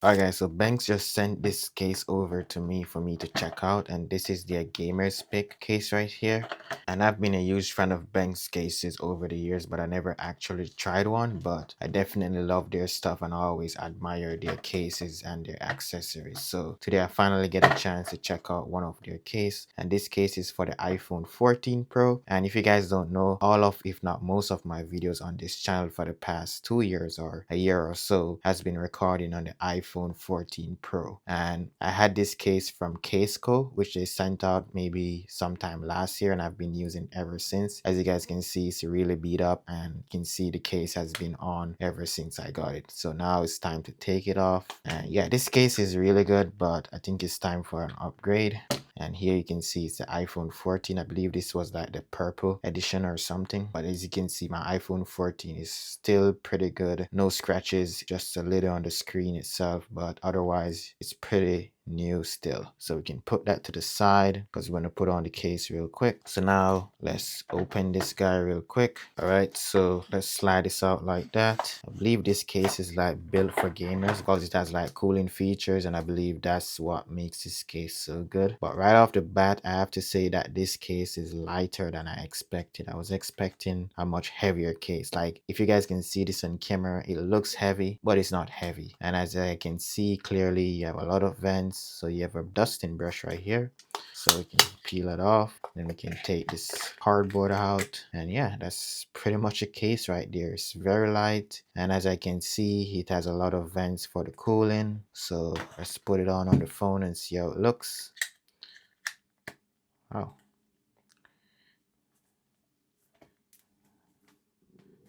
Alright guys, so Banks just sent this case over to me for me to check out, and this is their gamer's pick case right here. And I've been a huge fan of Banks cases over the years, but I never actually tried one. But I definitely love their stuff and I always admire their cases and their accessories. So today I finally get a chance to check out one of their case, and this case is for the iPhone 14 Pro. And if you guys don't know, all of, if not most of my videos on this channel for the past 2 years or a year or so has been recording on the iPhone 14 Pro. And I had this case from Caseco, which they sent out maybe sometime last year, and I've been using ever since. As you guys can see, it's really beat up, and you can see the case has been on ever since I got it. So now it's time to take it off. And yeah, this case is really good, but I think it's time for an upgrade. And here you can see it's the iPhone 14. I believe this was like the purple edition or something. But as you can see, my iPhone 14 is still pretty good. No scratches, just a little on the screen itself. But otherwise, it's pretty new still. So we can put that to the side because we're going to put on the case real quick. So now let's open this guy real quick. All right, so let's slide this out like that. I believe this case is like built for gamers because it has like cooling features, and I believe that's what makes this case so good. But right off the bat, I have to say that this case is lighter than I expected. I was expecting a much heavier case. Like if you guys can see this on camera, it looks heavy, but it's not heavy. And as I can see clearly, you have a lot of vents. So you have a dusting brush right here. So we can peel it off. Then we can take this cardboard out. And yeah, that's pretty much a case right there. It's very light. And as I can see, it has a lot of vents for the cooling. So let's put it on the phone and see how it looks. Oh.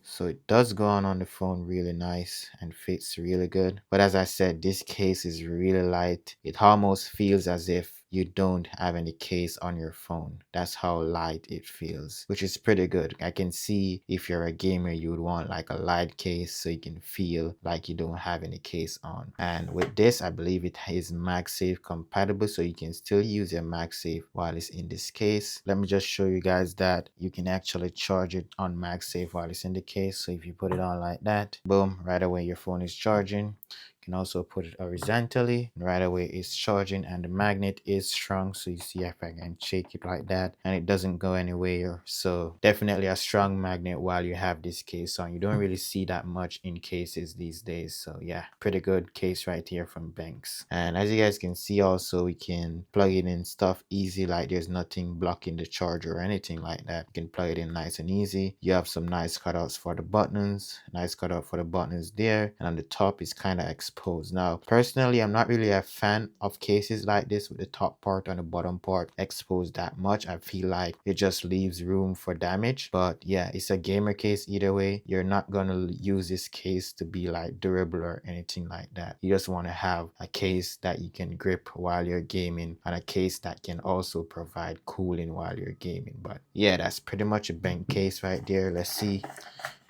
So it does go on the phone really nice and fits really good. But as I said, this case is really light. It almost feels as if you don't have any case on your phone. That's how light it feels, which is pretty good. I can see if you're a gamer, you would want like a light case so you can feel like you don't have any case on. And with this, I believe it is MagSafe compatible, so you can still use your MagSafe while it's in this case. Let me just show you guys that you can actually charge it on MagSafe while it's in the case. So if you put it on like that, boom, right away your phone is charging. You can also put it horizontally, right away it's charging, and the magnet is strong. So you see if I can shake it like that and it doesn't go anywhere. So definitely a strong magnet while you have this case on. You don't really see that much in cases these days. So yeah, pretty good case right here from Benks. And as you guys can see also, we can plug it in stuff easy, like there's nothing blocking the charger or anything like that. You can plug it in nice and easy. You have some nice cutouts for the buttons, nice cutout for the buttons there, and on the top is kind of exposed. Now personally, I'm not really a fan of cases like this with the top part and the bottom part exposed that much. I feel like it just leaves room for damage. But yeah, it's a gamer case either way. You're not gonna use this case to be like durable or anything like that. You just want to have a case that you can grip while you're gaming, and a case that can also provide cooling while you're gaming. But yeah, that's pretty much a bank case right there. Let's see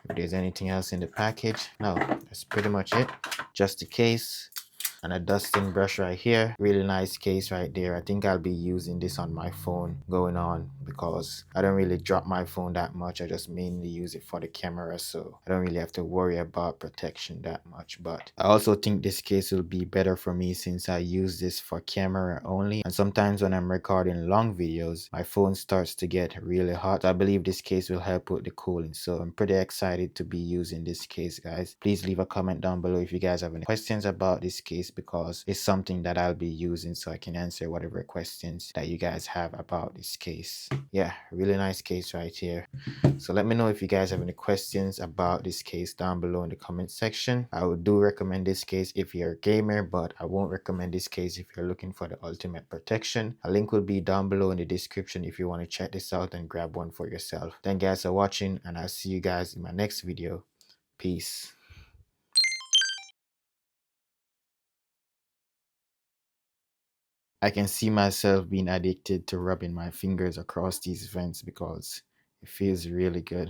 if there's anything else in the package. No, that's pretty much it. Just the case and a dusting brush right here. Really nice case right there. I think I'll be using this on my phone going on because I don't really drop my phone that much. I just mainly use it for the camera, so I don't really have to worry about protection that much. But I also think this case will be better for me since I use this for camera only, and sometimes when I'm recording long videos, my phone starts to get really hot. So I believe this case will help with the cooling, so I'm pretty excited to be using this case, guys. Please leave a comment down below if you guys have any questions about this case, because it's something that I'll be using, so I can answer whatever questions that you guys have about this case. Yeah, really nice case right here. So let me know if you guys have any questions about this case down below in the comment section. I would do recommend this case if you're a gamer, but I won't recommend this case if you're looking for the ultimate protection. A link will be down below in the description if you want to check this out and grab one for yourself. Thank you guys for watching, and I'll see you guys in my next video. Peace. I can see myself being addicted to rubbing my fingers across these vents because it feels really good.